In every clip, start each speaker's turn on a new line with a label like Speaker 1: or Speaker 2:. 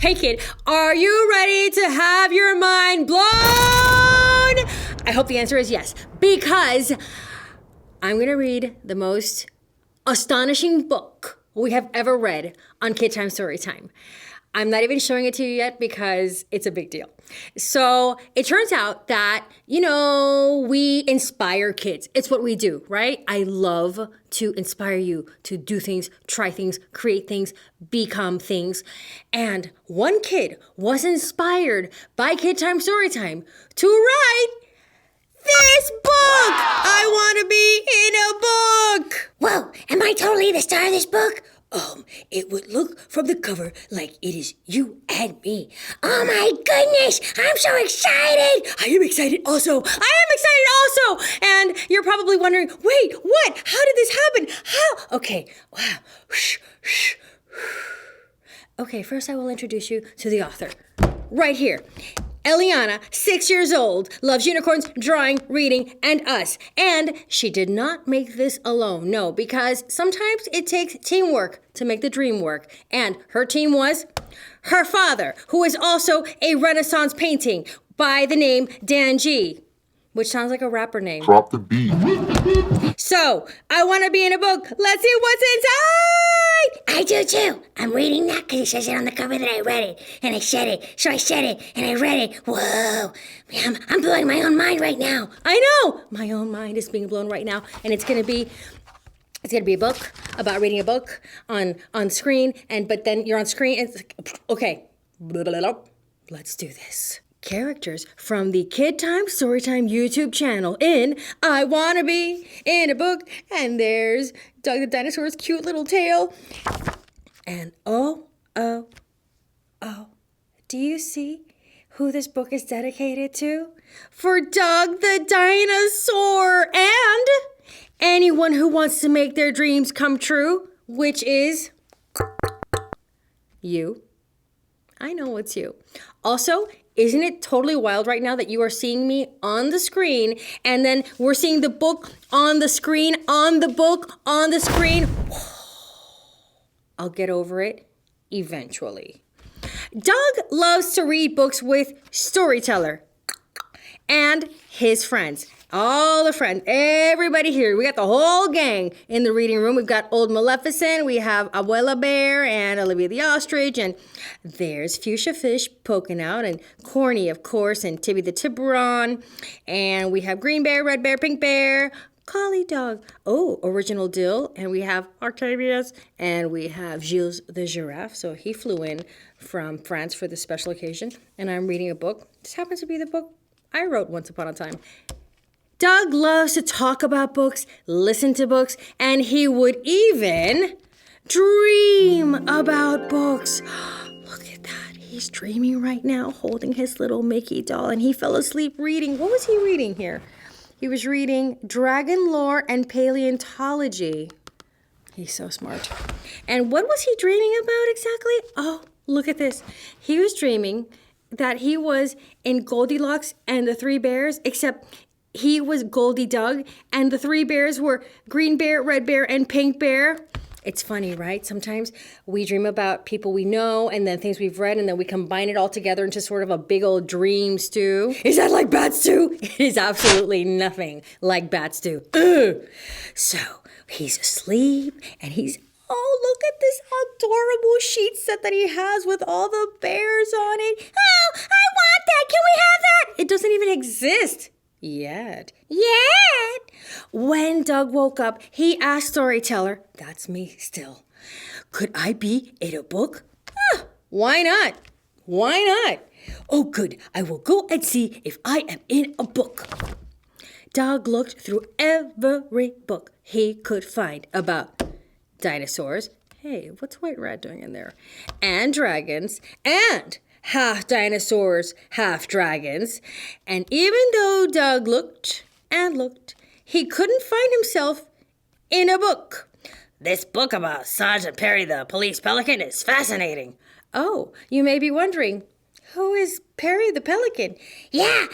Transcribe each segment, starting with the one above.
Speaker 1: Hey kid, are you ready to have your mind blown? I hope the answer is yes, because I'm going to read the most astonishing book we have ever read on KidTime StoryTime. I'm not even showing it to you yet because it's a big deal. So it turns out that, we inspire kids. It's what we do, right? I love to inspire you to do things, try things, create things, become things. And one kid was inspired by KidTime StoryTime to write this book! Wow. I want to be in a book!
Speaker 2: Whoa, am I totally the star of this book?
Speaker 3: It would look from the cover like it is you and me.
Speaker 2: Oh my goodness, I'm so excited!
Speaker 3: I am excited also.
Speaker 1: And you're probably wondering, wait, what? How did this happen? How? Okay, wow. Okay, first I will introduce you to the author. Right here. Eliana, 6 years old, loves unicorns, drawing, reading, and us. And she did not make this alone, no, because sometimes it takes teamwork to make the dream work. And her team was her father, who is also a Renaissance painting by the name Dan G, which sounds like a rapper name.
Speaker 4: Drop the beat.
Speaker 1: So, I want to be in a book. Let's see what's inside!
Speaker 2: I do too. I'm reading that because it says it on the cover that I read it. And I said it. So I said it and I read it. Whoa. Man, I'm blowing my own mind right now.
Speaker 1: I know. My own mind is being blown right now. And it's going to be a book about reading a book on screen. But then you're on screen. And it's like, okay. Let's do this. Characters from the KidTime StoryTime YouTube channel in I Wanna Be in a Book. And there's Doug the Dinosaur's cute little tail. And oh, do you see who this book is dedicated to? For Doug the Dinosaur and anyone who wants to make their dreams come true, which is you. I know it's you. Also, isn't it totally wild right now that you are seeing me on the screen and then we're seeing the book on the screen, on the book, on the screen? I'll get over it eventually. Doug loves to read books with StoryTeller and his friends. All the friends, everybody here. We got the whole gang in the reading room. We've got Old Maleficent, we have Abuela Bear and Olivia the Ostrich, and there's Fuchsia Fish poking out, and Corny, of course, and Tibby the Tiburon, and we have Green Bear, Red Bear, Pink Bear, Collie Dog, Original Dill, and we have Octavius, and we have Gilles the Giraffe, so he flew in from France for this special occasion, and I'm reading a book. This happens to be the book I wrote once upon a time. Doug loves to talk about books, listen to books, and he would even dream about books. Look at that. He's dreaming right now, holding his little Mickey doll, and he fell asleep reading. What was he reading here? He was reading Dragon Lore and Paleontology. He's so smart. And what was he dreaming about exactly? Oh, look at this. He was dreaming that he was in Goldilocks and the Three Bears, except he was Goldie Doug, and the three bears were Green Bear, Red Bear, and Pink Bear. It's funny, right? Sometimes we dream about people we know and then things we've read, and then we combine it all together into sort of a big old dream stew. Is that like bat stew? It is absolutely nothing like bat stew. Ugh. So he's asleep, and he's, look at this adorable sheet set that he has with all the bears on it. Oh, I want that. Can we have that? It doesn't even exist. Yet. When Doug woke up, he asked StoryTeller, that's me still, could I be in a book? Why not? Oh, good. I will go and see if I am in a book. Doug looked through every book he could find about dinosaurs. Hey, what's White Rat doing in there? And dragons, and half dinosaurs, half dragons. And even though Doug looked and looked, he couldn't find himself in a book. This book about Sergeant Perry the Police Pelican is fascinating. Oh, you may be wondering, who is Perry the Pelican?
Speaker 2: Yeah,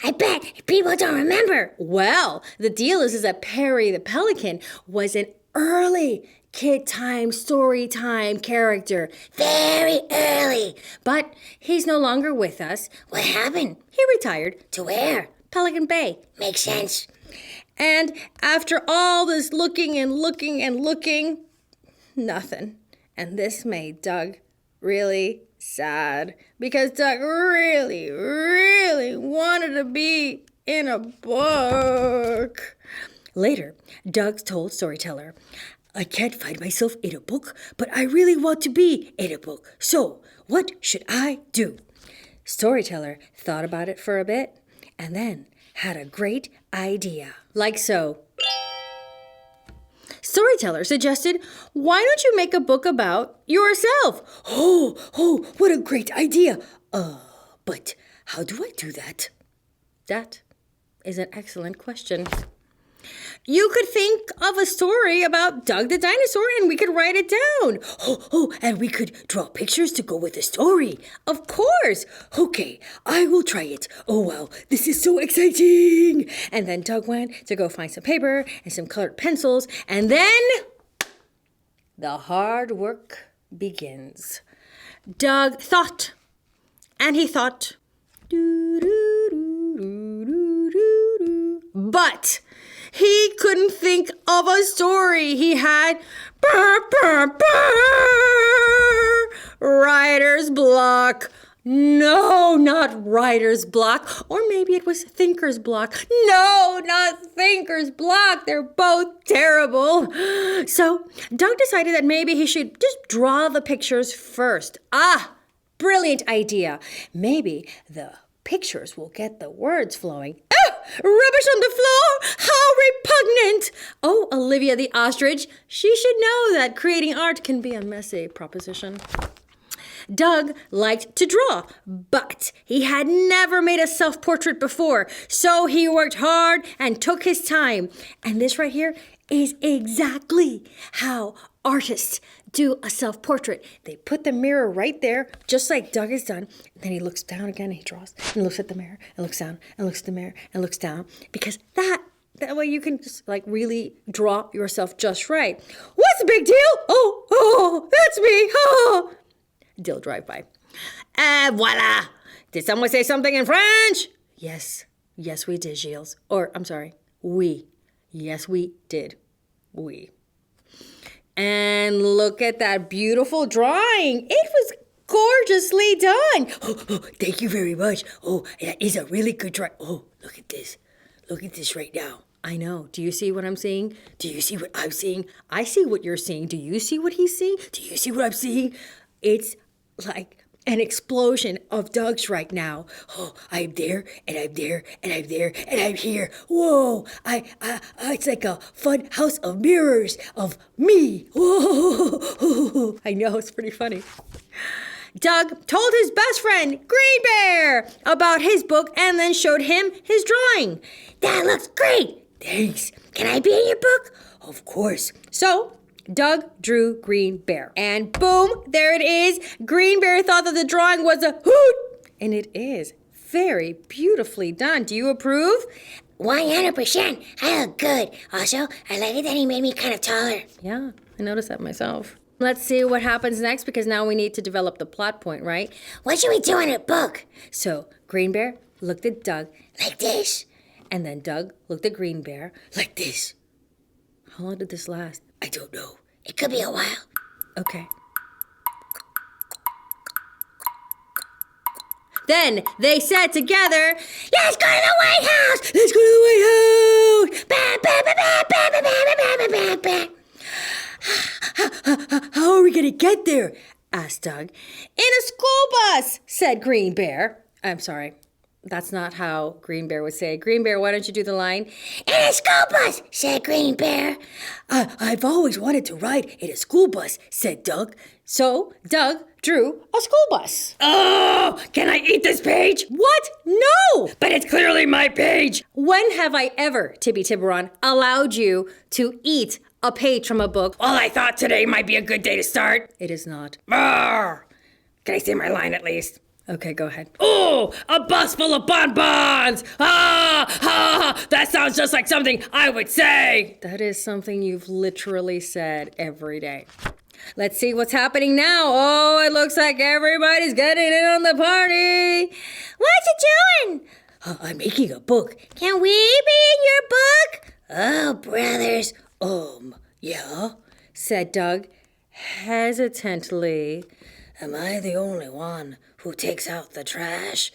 Speaker 2: I bet people don't remember.
Speaker 1: Well, the deal is that Perry the Pelican was an early KidTime StoryTime character.
Speaker 2: Very early.
Speaker 1: But he's no longer with us.
Speaker 2: What happened?
Speaker 1: He retired.
Speaker 2: To where?
Speaker 1: Pelican Bay.
Speaker 2: Makes sense.
Speaker 1: And after all this looking and looking and looking, nothing. And this made Doug really sad because Doug really, really wanted to be in a book. Later, Doug told StoryTeller,
Speaker 3: I can't find myself in a book, but I really want to be in a book. So, what should I do?
Speaker 1: StoryTeller thought about it for a bit and then had a great idea. Like so. StoryTeller suggested, why don't you make a book about yourself?
Speaker 3: Oh, what a great idea. But how do I do that?
Speaker 1: That is an excellent question. You could think of a story about Doug the Dinosaur and we could write it down.
Speaker 3: And we could draw pictures to go with the story.
Speaker 1: Of course.
Speaker 3: Okay, I will try it. Oh, wow, this is so exciting.
Speaker 1: And then Doug went to go find some paper and some colored pencils. And then the hard work begins. Doug thought. And he thought. But he couldn't think of a story. He had writer's block. No, not writer's block. Or maybe it was thinker's block. No, not thinker's block. They're both terrible. So Doug decided that maybe he should just draw the pictures first. Brilliant idea. Maybe the pictures will get the words flowing. Rubbish on the floor! How repugnant! Oh, Olivia the ostrich, she should know that creating art can be a messy proposition. Doug liked to draw, but he had never made a self-portrait before, so he worked hard and took his time. And this right here is exactly how artists do a self-portrait. They put the mirror right there, just like Doug has done. And then he looks down again and he draws and looks at the mirror and looks down and looks at the mirror and looks down. Because that way you can just like really draw yourself just right. What's the big deal? Oh, that's me. Oh. Dill drive by. Voila. Did someone say something in French? Yes, we did, Gilles. Or, I'm sorry, we. Yes, we did. We. And look at that beautiful drawing. It was gorgeously done.
Speaker 3: Thank you very much. That is a really good drawing. Look at this. Look at this right now.
Speaker 1: I know. Do you see what I'm seeing?
Speaker 3: Do you see what I'm seeing?
Speaker 1: I see what you're seeing. Do you see what he's seeing?
Speaker 3: Do you see what I'm seeing?
Speaker 1: It's like an explosion of Doug's right now.
Speaker 3: I'm there, and I'm there, and I'm there, and I'm here. Whoa! It's like a fun house of mirrors of me. Whoa!
Speaker 1: I know, it's pretty funny. Doug told his best friend, Green Bear, about his book and then showed him his drawing.
Speaker 2: That looks great.
Speaker 3: Thanks.
Speaker 2: Can I be in your book?
Speaker 3: Of course.
Speaker 1: So Doug drew Green Bear. And boom, there it is. Green Bear thought that the drawing was a hoot. And it is very beautifully done. Do you approve?
Speaker 2: 100%. I look good. Also, I like it that he made me kind of taller.
Speaker 1: Yeah, I noticed that myself. Let's see what happens next because now we need to develop the plot point, right?
Speaker 2: What should we do in a book?
Speaker 1: So Green Bear looked at Doug.
Speaker 2: Like this.
Speaker 1: And then Doug looked at Green Bear.
Speaker 3: Like this.
Speaker 1: How long did this last?
Speaker 3: I don't know.
Speaker 2: It could be a while.
Speaker 1: Okay. Then they said together,
Speaker 2: let's go to the White House!
Speaker 3: Let's go to the White House!
Speaker 2: Bam, bam, bam, bam, bam, bam, bam, bam, bam.
Speaker 3: How are we going to get there?
Speaker 1: Asked Doug. In a school bus, said Green Bear. I'm sorry. That's not how Green Bear would say it. Green Bear, why don't you do the line?
Speaker 2: In a school bus, said Green Bear.
Speaker 3: I've always wanted to ride in a school bus, said Doug.
Speaker 1: So Doug drew a school bus.
Speaker 3: Oh, can I eat this page?
Speaker 1: What? No!
Speaker 3: But it's clearly my page.
Speaker 1: When have I ever, Tibby Tiburon, allowed you to eat a page from a book?
Speaker 3: Well, I thought today might be a good day to start.
Speaker 1: It is not.
Speaker 3: Can I say my line at least?
Speaker 1: Okay, go ahead.
Speaker 3: Oh, a bus full of bonbons! That sounds just like something I would say.
Speaker 1: That is something you've literally said every day. Let's see what's happening now. Oh, it looks like everybody's getting in on the party.
Speaker 2: What you doing?
Speaker 3: I'm making a book.
Speaker 2: Can we be in your book?
Speaker 3: Oh, brothers. Yeah?
Speaker 1: Said Doug hesitantly.
Speaker 3: Am I the only one who takes out the trash?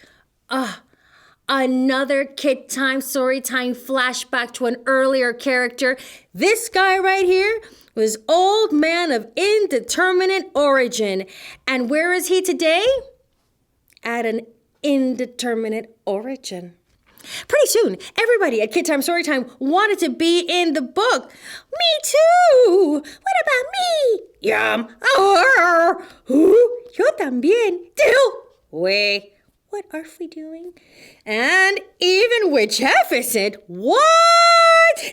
Speaker 1: Another KidTime StoryTime flashback to an earlier character. This guy right here was Old Man of Indeterminate Origin. And where is he today? At an indeterminate origin. Pretty soon, everybody at KidTime StoryTime wanted to be in the book. Me too! What about me?
Speaker 3: Yum.
Speaker 1: Yo también. Dill. Wait, what are we doing? And even with Jefferson, what?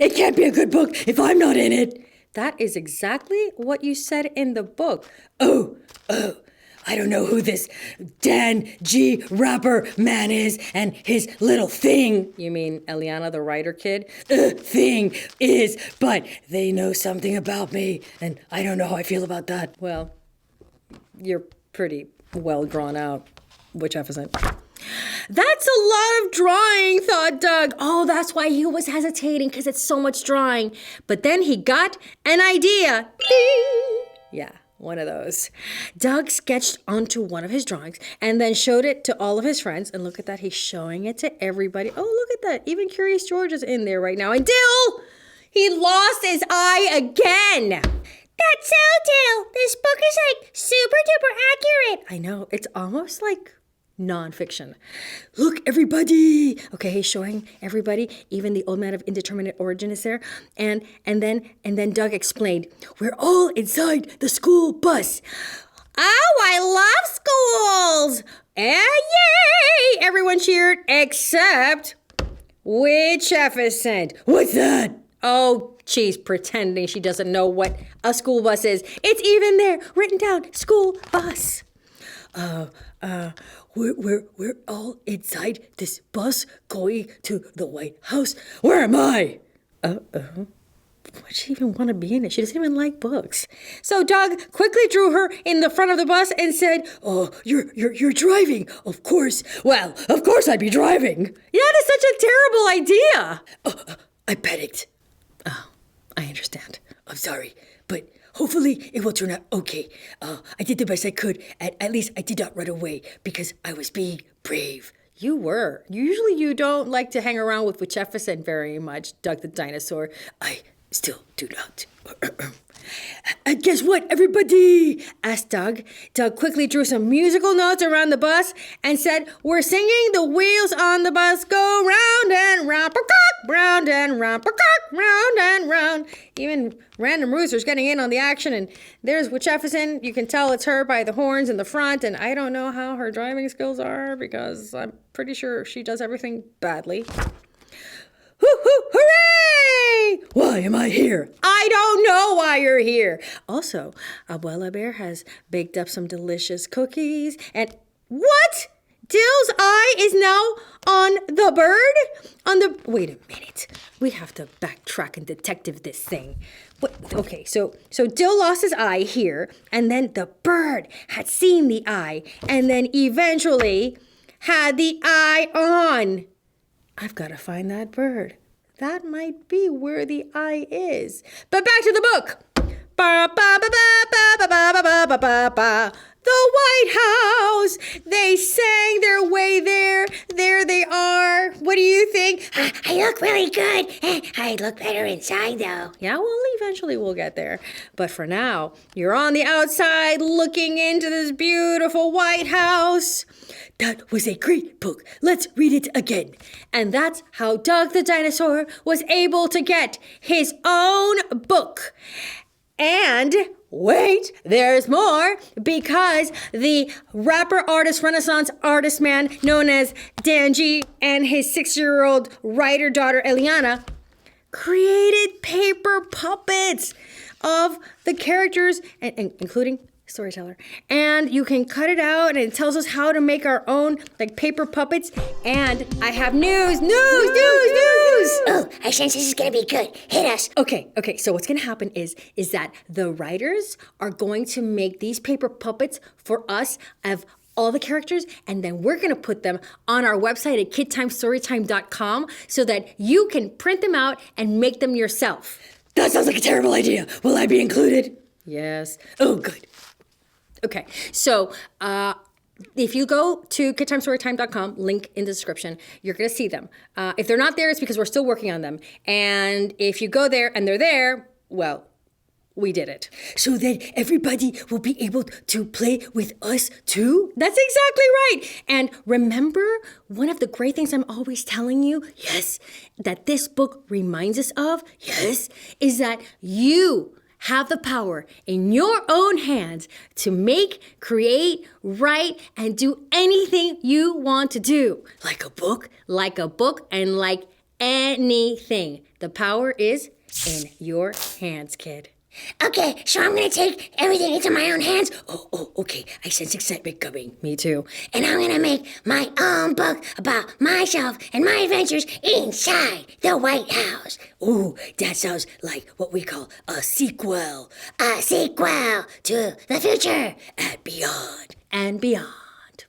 Speaker 3: It can't be a good book if I'm not in it.
Speaker 1: That is exactly what you said in the book.
Speaker 3: Oh. I don't know who this Dan G. rapper man is and his little thing.
Speaker 1: You mean Eliana, the writer kid?
Speaker 3: Thing is, but they know something about me, and I don't know how I feel about that.
Speaker 1: Well, you're pretty well drawn out, which Jefferson. That's a lot of drawing, thought Doug. Oh, that's why he was hesitating, because it's so much drawing. But then he got an idea. Ding! Yeah, one of those. Doug sketched onto one of his drawings and then showed it to all of his friends. And look at that, he's showing it to everybody. Oh, look at that. Even Curious George is in there right now. And Dill! He lost his eye again.
Speaker 2: That's so Dill. This book is like super duper accurate.
Speaker 1: I know, it's almost like nonfiction.
Speaker 3: Look, everybody!
Speaker 1: Okay, he's showing everybody, even the Old Man of Indeterminate Origin is there. And then Doug explained,
Speaker 3: We're all inside the school bus.
Speaker 1: oh, I love schools! And yay! Everyone cheered except with Jefferson.
Speaker 3: What's that?
Speaker 1: Oh, she's pretending she doesn't know what a school bus is. It's even there, written down, school bus.
Speaker 3: We're all inside this bus going to the White House. Where am I?
Speaker 1: Why does she even want to be in it? She doesn't even like books. So Doug quickly drew her in the front of the bus and said,
Speaker 3: Oh, you're driving, of course. Well, of course I'd be driving.
Speaker 1: yeah, that is such a terrible idea.
Speaker 3: I panicked.
Speaker 1: I understand.
Speaker 3: I'm sorry, but hopefully it will turn out okay. I did the best I could, and at least I did not run away because I was being brave.
Speaker 1: You were. Usually you don't like to hang around with Jefferson very much, Doug the Dinosaur.
Speaker 3: I still do not. And guess what, everybody?
Speaker 1: Asked Doug. Doug quickly drew some musical notes around the bus and said, we're singing the wheels on the bus go round and round, round and round, round and round. Even Random Rooster's getting in on the action, and there's Jefferson. You can tell it's her by the horns in the front, and I don't know how her driving skills are because I'm pretty sure she does everything badly. Hooray!
Speaker 3: Why am I here?
Speaker 1: I don't know why you're here. Also, Abuela Bear has baked up some delicious cookies. And what? Dill's eye is now on the bird? Wait a minute. We have to backtrack and detective this thing. Okay, so Dill lost his eye here, and then the bird had seen the eye, and then eventually had the eye on. I've got to find that bird. That might be where the eye is. But back to the book. The White House. They sang their way there. There they are. What do you think?
Speaker 2: I look really good. I look better inside, though.
Speaker 1: Yeah, well, eventually we'll get there. But for now, you're on the outside looking into this beautiful White House.
Speaker 3: That was a great book. Let's read it again.
Speaker 1: And that's how Doug the Dinosaur was able to get his own book. And wait, there's more, because the rapper, artist, Renaissance artist man known as Dan G and his 6-year-old writer daughter Eliana created paper puppets of the characters, and including StoryTeller. And you can cut it out, and it tells us how to make our own like paper puppets. And I have news.
Speaker 2: Oh, I sense this is gonna be good. Hit us.
Speaker 1: Okay. So what's gonna happen is that the writers are going to make these paper puppets for us of all the characters, and then we're gonna put them on our website at KidTimeStoryTime.com so that you can print them out and make them yourself.
Speaker 3: That sounds like a terrible idea. Will I be included?
Speaker 1: Yes.
Speaker 3: Oh, good.
Speaker 1: Okay, so if you go to KidTimeStoryTime.com, link in the description, you're going to see them. If they're not there, it's because we're still working on them. And if you go there and they're there, well, we did it.
Speaker 3: So that everybody will be able to play with us too?
Speaker 1: That's exactly right. And remember, one of the great things I'm always telling you, yes, that this book reminds us of, yes, is that you have the power in your own hands to make, create, write, and do anything you want to do.
Speaker 3: Like a book?
Speaker 1: Like a book and like anything. The power is in your hands, kid.
Speaker 2: Okay, so I'm gonna take everything into my own hands.
Speaker 3: Oh, okay. I sense excitement coming.
Speaker 1: Me too.
Speaker 2: And I'm gonna make my own book about myself and my adventures inside the White House.
Speaker 3: Ooh, that sounds like what we call a sequel.
Speaker 2: A sequel to the future
Speaker 3: And beyond.
Speaker 1: And beyond.